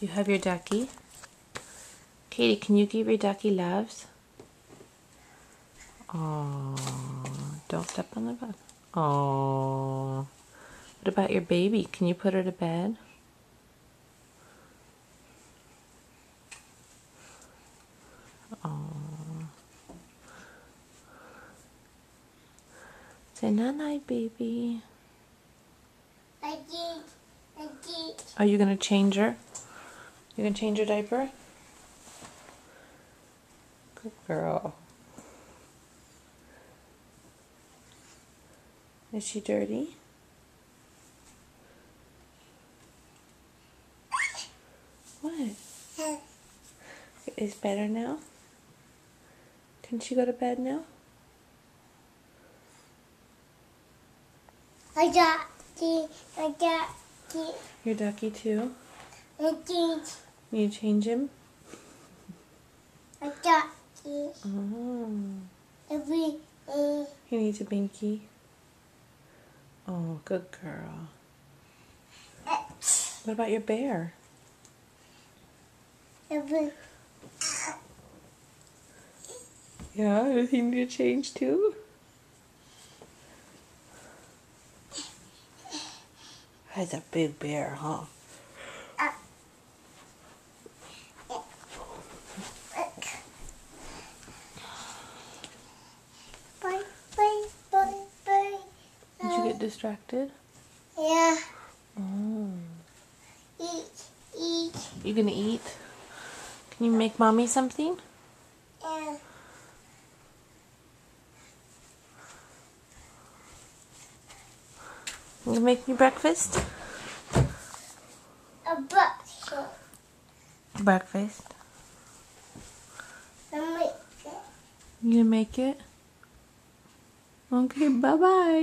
You have your ducky. Katie, can you give your ducky loves? Oh, don't step on the bed. Oh, what about your baby? Can you put her to bed? Oh, say night-night, baby. I did. Are you gonna change her? You gonna change your diaper? Good girl. Is she dirty? What? Is better now? Can she go to bed now? I got Your ducky too? I did. You change him? I got it. Oh. He needs a binky. Oh, good girl. What about your bear? Yeah, does he need to change too? That's a big bear, huh? Did you get distracted? Yeah. Oh. Eat. You gonna eat? Can you make mommy something? Yeah. You gonna make me breakfast? A bucket. Breakfast. I make it. You gonna make it? Okay, bye-bye.